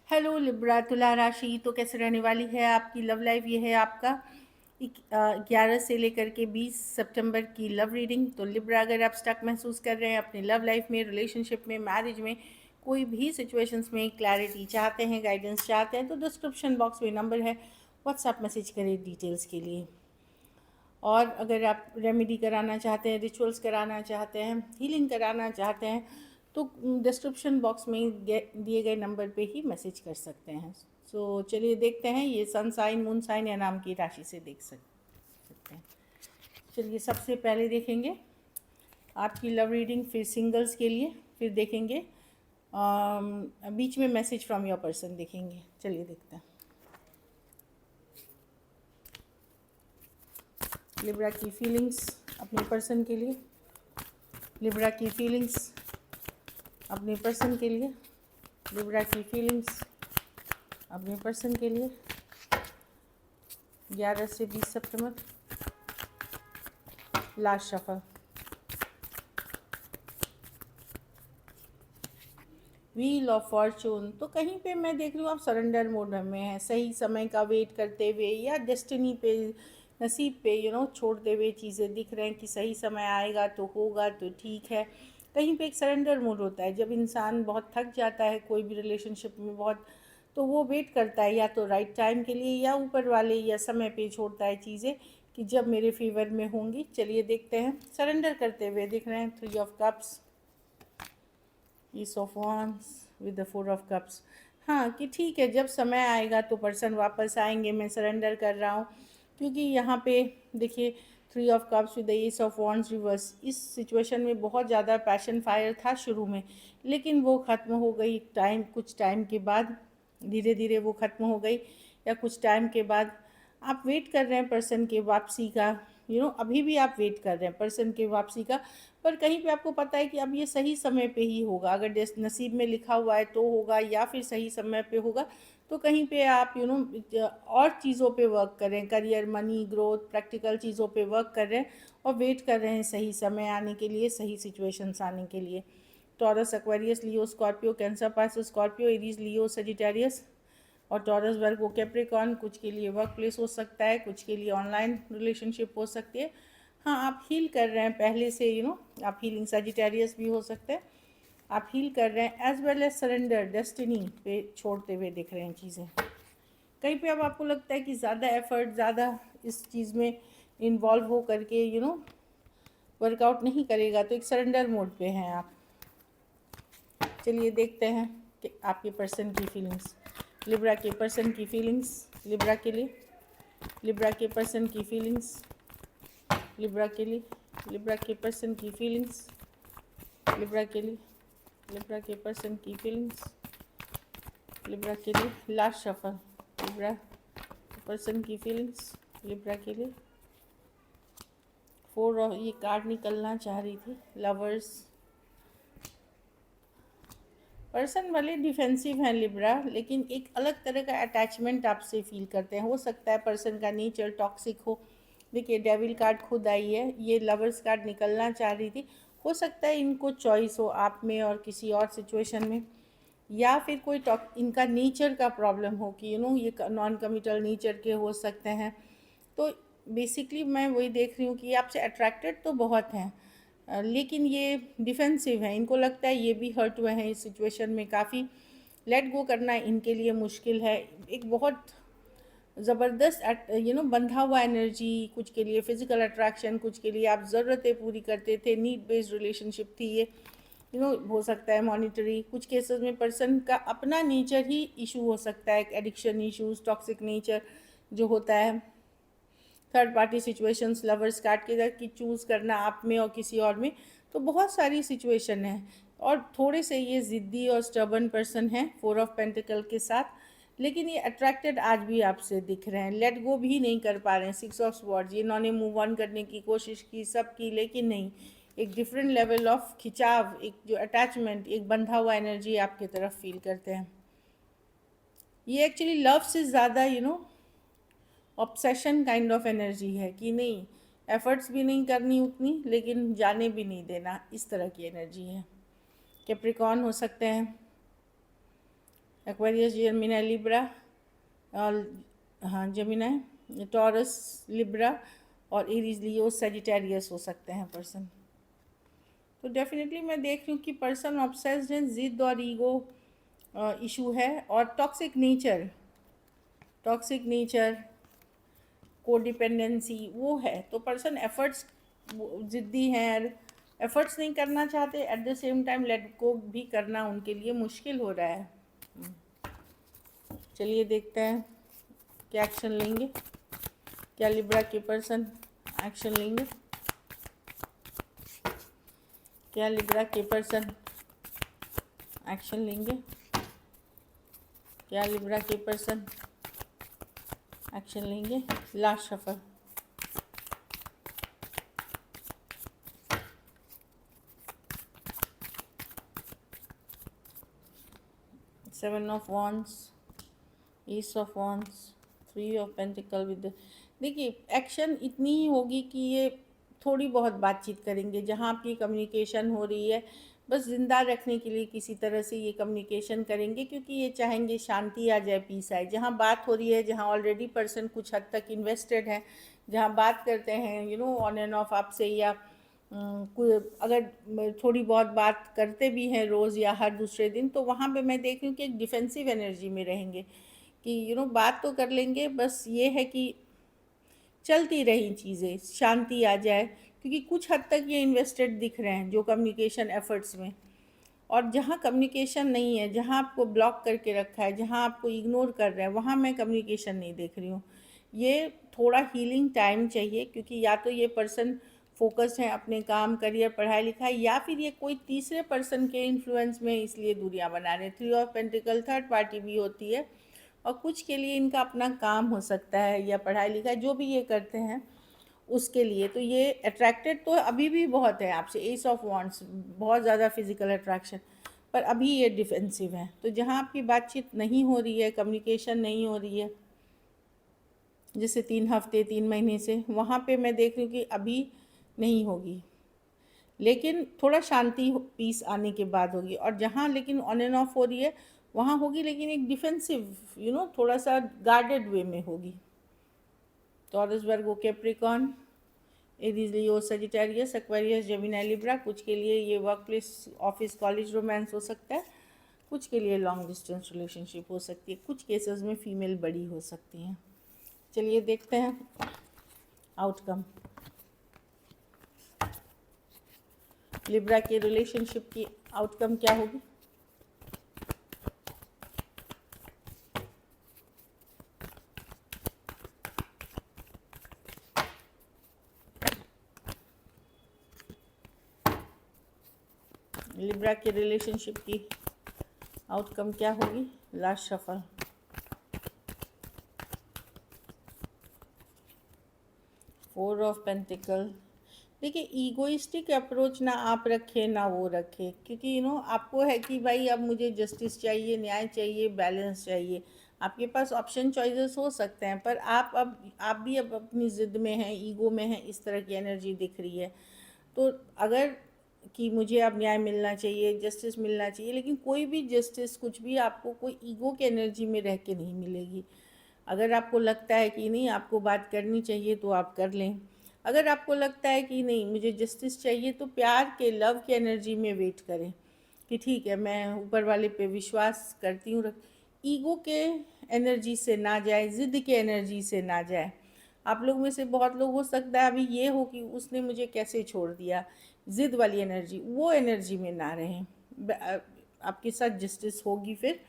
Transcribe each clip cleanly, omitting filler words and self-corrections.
Hello Libra तुला राशि तो कैसे रहने वाली है आपकी लव लाइफ। ये है आपका 11 से लेकर के 20 सितंबर की लव रीडिंग। तो लिब्रा, अगर आप स्टक महसूस कर रहे हैं अपनी लव लाइफ में, रिलेशनशिप में, मैरिज में, कोई भी सिचुएशंस में क्लैरिटी चाहते हैं, गाइडेंस चाहते हैं, तो डिस्क्रिप्शन बॉक्स में नंबर है, व्हाट्सएप मैसेज करें डिटेल्स के लिए। और अगर आप रेमेडी कराना चाहते हैं, रिचुअल्स कराना चाहते हैं, हीलिंग कराना चाहते हैं, तो डिस्क्रिप्शन बॉक्स में दिए गए नंबर पे ही मैसेज कर सकते हैं। सो चलिए देखते हैं, ये सन साइन, मून साइन या नाम की राशि से देख सकते हैं। चलिए सबसे पहले देखेंगे आपकी लव रीडिंग, फिर सिंगल्स के लिए, फिर देखेंगे बीच में मैसेज फ्रॉम योर पर्सन देखेंगे। चलिए देखते हैं लिब्रा की फीलिंग्स अपने पर्सन के लिए, लिब्रा की फीलिंग्स अपने पर्सन के लिए, लिब्रा की फीलिंग्स अपने पर्सन के लिए 11 से 20 सितंबर। Last shuffle. Wheel of fortune, तो कहीं पे मैं देख रही हूँ आप सरेंडर मोड में हैं, सही समय का वेट करते हुए या डेस्टिनी पे, नसीब पे छोड़ते हुए चीज़ें दिख रहे हैं कि सही समय आएगा तो होगा तो ठीक है। कहीं पे एक सरेंडर मोड होता है जब इंसान बहुत थक जाता है कोई भी रिलेशनशिप में बहुत, तो वो वेट करता है या तो राइट टाइम के लिए या ऊपर वाले या समय पे छोड़ता है चीज़ें कि जब मेरे फेवर में होंगी। चलिए देखते हैं, सरेंडर करते हुए दिख रहे हैं। 3 of cups, is of wands with the 4 of cups. हाँ कि ठीक है, जब समय आएगा तो पर्सन वापस आएंगे, मैं सरेंडर कर रहा हूँ। क्योंकि यहाँ पे देखिए 3 of cups with the S of wands reverse, इस सिचुएशन में बहुत ज़्यादा पैशन फायर था शुरू में, लेकिन वो ख़त्म हो गई कुछ टाइम के बाद, धीरे धीरे वो ख़त्म हो गई। या कुछ टाइम के बाद आप वेट कर रहे हैं पर्सन के वापसी का, अभी भी आप वेट कर रहे हैं पर्सन के वापसी का, पर कहीं पे आपको पता है कि अब ये सही समय पे ही होगा। अगर नसीब में लिखा हुआ है तो होगा, या फिर सही समय पे होगा। तो कहीं पे आप और चीज़ों पे वर्क कर रहे हैं, करियर, मनी, ग्रोथ, प्रैक्टिकल चीज़ों पे वर्क कर रहे हैं और वेट कर रहे हैं सही समय आने के लिए, सही सिचुएशंस आने के लिए। Taurus, Aquarius, Leo, Scorpio, Cancer, Pisces, Scorpio, Aries, Leo, Sagittarius और टॉरस, वर्गो, कैप्रिकॉर्न। कुछ के लिए वर्क प्लेस हो सकता है, कुछ के लिए ऑनलाइन रिलेशनशिप हो सकती है। हाँ, आप हील कर रहे हैं पहले से, आप हीलिंग, सजिटेरियस भी हो सकते हैं। आप हील कर रहे हैं as well as surrender, destiny पे छोड़ते हुए दिख रहे हैं चीज़ें। कहीं पे अब आपको लगता है कि ज़्यादा एफर्ट, ज़्यादा इस चीज़ में इन्वॉल्व हो करके वर्कआउट नहीं करेगा, तो एक सरेंडर मोड पे हैं आप। चलिए देखते हैं कि आपके पर्सन की फीलिंग्स, लिब्रा के पर्सन की फीलिंग्स, लिब्रा के लिए, लिब्रा के पर्सन की फीलिंग्स, लिब्रा के लिए, लिब्रा के पर्सन की फीलिंग्स, लिब्रा के लिए, लिब्रा के पर्सन की फीलिंग्स, लिब्रा के लिए। लास्ट शफल, लिब्रा पर्सन की फीलिंग्स, लिब्रा के लिए। 4 ऑफ, ये कार्ड निकलना चाह रही थी, लवर्स। पर्सन भले डिफेंसिव हैं लिब्रा, लेकिन एक अलग तरह का अटैचमेंट आपसे फील करते हैं। हो सकता है पर्सन का नेचर टॉक्सिक हो। देखिए डेविल कार्ड खुद आई है, ये लवर्स कार्ड निकलना चाह रही थी। हो सकता है इनको चॉइस हो आप में और किसी और सिचुएशन में, या फिर कोई इनका नेचर का प्रॉब्लम हो कि ये नॉन कमिटल नेचर के हो सकते हैं। तो बेसिकली मैं वही देख रही हूँ कि ये आपसे अट्रैक्टेड तो बहुत हैं, लेकिन ये डिफेंसिव हैं। इनको लगता है ये भी हर्ट हुए हैं इस सिचुएशन में काफ़ी। लेट गो करना इनके लिए मुश्किल है। एक बहुत ज़बरदस्त बंधा हुआ एनर्जी, कुछ के लिए फिज़िकल अट्रैक्शन, कुछ के लिए आप ज़रूरतें पूरी करते थे, नीड बेस्ड रिलेशनशिप थी ये। हो सकता है मॉनिटरी, कुछ केसेस में पर्सन का अपना नेचर ही इशू हो सकता है, एडिक्शन इश्यूज, टॉक्सिक नेचर जो होता है। Third party situations, lovers card के की चूज़ करना आप में और किसी और में, तो बहुत सारी सिचुएशन है। और थोड़े से ये ज़िद्दी और स्टबर्न पर्सन है 4 ऑफ पेंटिकल के साथ, लेकिन ये अट्रैक्टेड आज भी आपसे दिख रहे हैं, लेट गो भी नहीं कर पा रहे हैं। 6 ऑफ स्वॉर्ड्स, ये इन्होंने मूव ऑन करने की कोशिश की, सब की, लेकिन नहीं। एक डिफरेंट लेवल ऑफ खिंचाव, एक जो अटैचमेंट, एक बंधा हुआ एनर्जी आपकी तरफ फील करते हैं। ये एक्चुअली लव से ज़्यादा ऑब्सेशन काइंड ऑफ एनर्जी है कि नहीं, एफर्ट्स भी नहीं करनी उतनी, लेकिन जाने भी नहीं देना, इस तरह की एनर्जी है। कैप्रिकॉर्न हो सकते हैं, एक्वेरियस, जेमिनी, लिब्रा, और हाँ जेमिनी, टॉरस, लिब्रा और एरीज, लियो, सेजिटेरियस हो सकते हैं पर्सन। तो डेफिनेटली मैं देख रही हूँ कि पर्सन ऑब्सेस्ड है, जिद और ईगो इशू है, और टॉक्सिक नेचर, कोडिपेंडेंसी वो है। तो पर्सन एफर्ट्स, ज़िद्दी हैं, एफर्ट्स नहीं करना चाहते, at the same time let go भी करना उनके लिए मुश्किल हो रहा है। चलिए देखते हैं क्या एक्शन लेंगे, क्या लिब्रा के पर्सन एक्शन लेंगे, क्या लिब्रा के पर्सन एक्शन लेंगे, क्या लिब्रा के पर्सन एक्शन लेंगे। Last shuffle. Seven of wands, is of wands, three of pentacle with, देखिए एक्शन इतनी ही होगी कि ये थोड़ी बहुत बातचीत करेंगे, जहाँ आपकी कम्युनिकेशन हो रही है बस ज़िंदा रखने के लिए किसी तरह से ये कम्युनिकेशन करेंगे, क्योंकि ये चाहेंगे शांति आ जाए, पीस आए। जहाँ बात हो रही है, जहाँ ऑलरेडी पर्सन कुछ हद तक इन्वेस्टेड है, जहाँ बात करते हैं ऑन एंड ऑफ आपसे, या अगर थोड़ी बहुत बात करते भी हैं रोज़ या हर दूसरे दिन, तो वहाँ पे मैं देख रही हूँ कि एक डिफेंसिव एनर्जी में रहेंगे कि बात तो कर लेंगे, बस ये है कि चलती रही चीज़ें, शांति आ जाए, क्योंकि कुछ हद तक ये इन्वेस्टेड दिख रहे हैं जो कम्युनिकेशन एफर्ट्स में। और जहाँ कम्युनिकेशन नहीं है, जहाँ आपको ब्लॉक करके रखा है, जहाँ आपको इग्नोर कर रहे हैं, वहाँ मैं कम्युनिकेशन नहीं देख रही हूँ। ये थोड़ा हीलिंग टाइम चाहिए, क्योंकि या तो ये पर्सन फोकस्ड है अपने काम, करियर, पढ़ाई लिखाई, या फिर ये कोई तीसरे पर्सन के इन्फ्लुएंस में इसलिए दूरियां बना रहे हैं। Three of pentacle third party भी होती है, और कुछ के लिए इनका अपना काम हो सकता है या पढ़ाई लिखाई, जो भी ये करते हैं उसके लिए। तो ये अट्रैक्टेड तो अभी भी बहुत है आपसे, एस ऑफ वॉन्ड्स, बहुत ज़्यादा फिजिकल अट्रैक्शन, पर अभी ये डिफेंसिव है। तो जहाँ आपकी बातचीत नहीं हो रही है, कम्युनिकेशन नहीं हो रही है, जैसे 3 हफ्ते 3 महीने से, वहाँ पे मैं देख रही हूँ कि अभी नहीं होगी, लेकिन थोड़ा शांति पीस आने के बाद होगी। और जहाँ लेकिन ऑन एंड ऑफ हो रही है वहाँ होगी, लेकिन एक डिफेंसिव थोड़ा सा गार्डेड वे में होगी। Taurus, Virgo, Capricorn, Aries, Leo, Sagittarius, Aquarius, Gemini, Libra. कुछ के लिए ये work place, office, college romance हो सकता है, कुछ के लिए लॉन्ग डिस्टेंस रिलेशनशिप हो सकती है, कुछ केसेस में फीमेल बड़ी हो सकती हैं। चलिए देखते हैं आउटकम। लिब्रा के रिलेशनशिप की आउटकम क्या होगी। लिब्रा के रिलेशनशिप की आउटकम क्या होगी। Last shuffle. Four of pentacle. देखिए ईगोइस्टिक अप्रोच ना आप रखें ना वो रखें, क्योंकि आपको है कि भाई अब मुझे जस्टिस चाहिए, न्याय चाहिए, बैलेंस चाहिए। आपके पास ऑप्शन चॉइसेस हो सकते हैं, पर आप भी अब अपनी ज़िद में हैं, ईगो में हैं, इस तरह की एनर्जी दिख रही है। तो अगर कि मुझे अब न्याय मिलना चाहिए, जस्टिस मिलना चाहिए, लेकिन कोई भी जस्टिस, कुछ भी आपको कोई ईगो की एनर्जी में रह के नहीं मिलेगी। अगर आपको लगता है कि नहीं आपको बात करनी चाहिए तो आप कर लें। अगर आपको लगता है कि नहीं मुझे जस्टिस चाहिए, तो प्यार के, लव के एनर्जी में वेट करें कि ठीक है मैं ऊपर वाले पे विश्वास करती हूँ। ईगो के एनर्जी से ना जाए, ज़िद के एनर्जी से ना जाए। आप लोग में से बहुत लोग हो सकता है अभी ये हो कि उसने मुझे कैसे छोड़ दिया, ज़िद वाली एनर्जी, वो एनर्जी में ना रहें। आपके साथ जस्टिस होगी फिर।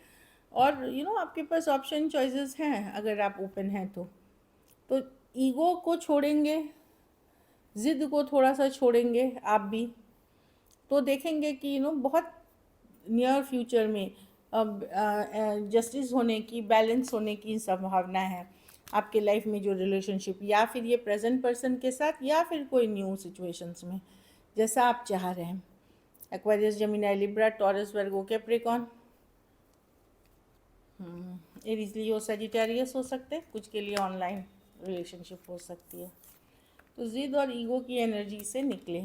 और आपके पास ऑप्शन चॉइसेस हैं अगर आप ओपन हैं तो ईगो को छोड़ेंगे, ज़िद को थोड़ा सा छोड़ेंगे आप भी, तो देखेंगे कि बहुत नियर फ्यूचर में जस्टिस होने की, बैलेंस होने की संभावना है आपके लाइफ में, जो रिलेशनशिप, या फिर ये प्रेजेंट पर्सन के साथ, या फिर कोई न्यू सिचुएशंस में, जैसा आप चाह रहे हैं। Aquarius, Gemini, Libra, taurus, Virgo, Capricorn, Aries, Leo, Sagittarius हो सकते हैं, कुछ के लिए ऑनलाइन रिलेशनशिप हो सकती है। तो जिद और ईगो की एनर्जी से निकले।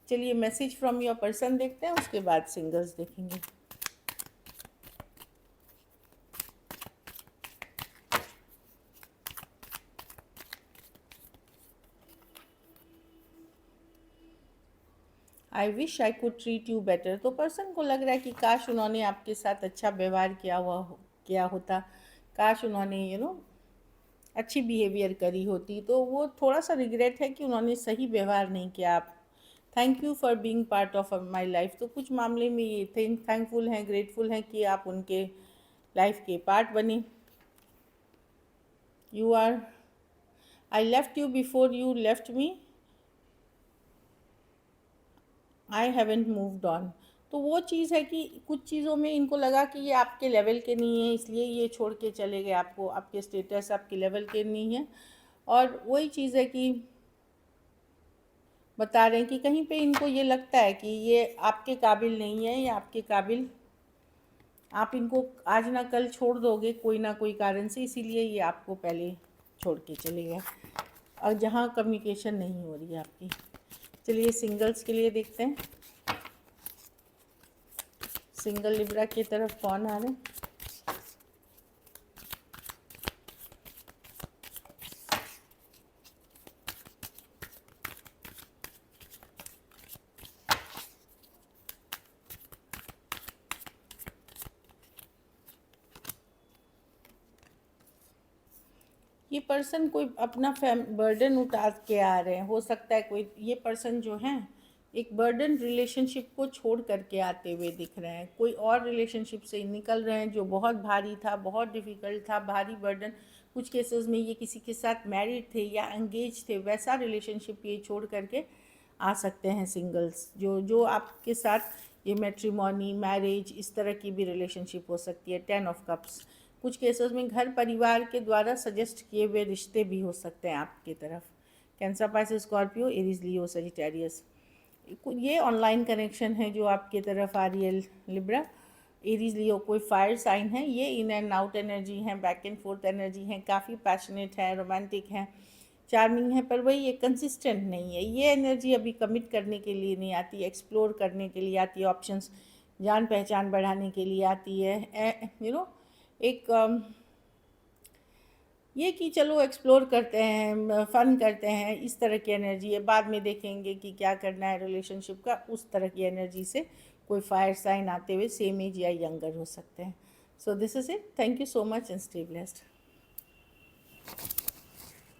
चलिए मैसेज फ्रॉम योर पर्सन देखते हैं, उसके बाद सिंगल्स देखेंगे। I wish I could treat you better. तो पर्सन को लग रहा है कि काश उन्होंने आपके साथ अच्छा व्यवहार किया होता, काश उन्होंने अच्छी बिहेवियर करी होती। तो वो थोड़ा सा रिग्रेट है कि उन्होंने सही व्यवहार नहीं किया। आप thank you for being part of my life. तो कुछ मामले में ये थैंकफुल हैं, ग्रेटफुल हैं कि आप उनके लाइफ के पार्ट बने। You are I left you before you left me, I haven't moved on. तो वो चीज़ है कि कुछ चीज़ों में इनको लगा कि ये आपके लेवल के नहीं है, इसलिए ये छोड़ के चले गए आपको, आपके स्टेटस आपके लेवल के नहीं है। और वही चीज़ है कि बता रहे हैं कि कहीं पे इनको ये लगता है कि ये आपके काबिल नहीं है, या आपके काबिल, आप इनको आज ना कल छोड़ दोगे कोई ना कोई कारण से, इसीलिए ये आपको पहले छोड़ के चले गए, और जहाँ कम्युनिकेशन नहीं हो रही है आपकी। चलिए सिंगल्स के लिए देखते हैं, सिंगल लिब्रा की तरफ कौन आ रहे हैं। ये पर्सन कोई अपना बर्डन उठा के आ रहे हैं, हो सकता है कोई ये पर्सन जो हैं एक बर्डन रिलेशनशिप को छोड़ करके आते हुए दिख रहे हैं, कोई और रिलेशनशिप से निकल रहे हैं जो बहुत भारी था, बहुत डिफ़िकल्ट था, भारी बर्डन। कुछ केसेस में ये किसी के साथ मैरिड थे या एंगेज थे, वैसा रिलेशनशिप ये छोड़ करके आ सकते हैं सिंगल्स, जो जो आपके साथ ये मैट्रिमोनी, मैरिज, इस तरह की भी रिलेशनशिप हो सकती है। 10 ऑफ कप्स, कुछ केसेस में घर परिवार के द्वारा सजेस्ट किए हुए रिश्ते भी हो सकते हैं आपकी तरफ। Cancer, Pisces, Scorpio, Aries, Leo, Sagittarius, ये ऑनलाइन कनेक्शन है जो आपकी तरफ आ रही है। लिब्रा, एरीज, लियो कोई फायर साइन है, ये इन एंड आउट एनर्जी है, बैक एंड फोर्थ एनर्जी है, काफ़ी पैशनेट है, रोमांटिक है, चार्मिंग है, पर वही ये कंसिस्टेंट नहीं है। ये एनर्जी अभी कमिट करने के लिए नहीं आती, एक्सप्लोर करने के लिए आती है, ऑप्शंस, जान पहचान बढ़ाने के लिए आती है। एक ये कि चलो एक्सप्लोर करते हैं, फ़न करते हैं, इस तरह की एनर्जी है। बाद में देखेंगे कि क्या करना है रिलेशनशिप का, उस तरह की एनर्जी से कोई फायर साइन आते हुए सेम एज या यंगर हो सकते हैं। So this is it, thank you so much and stay blessed.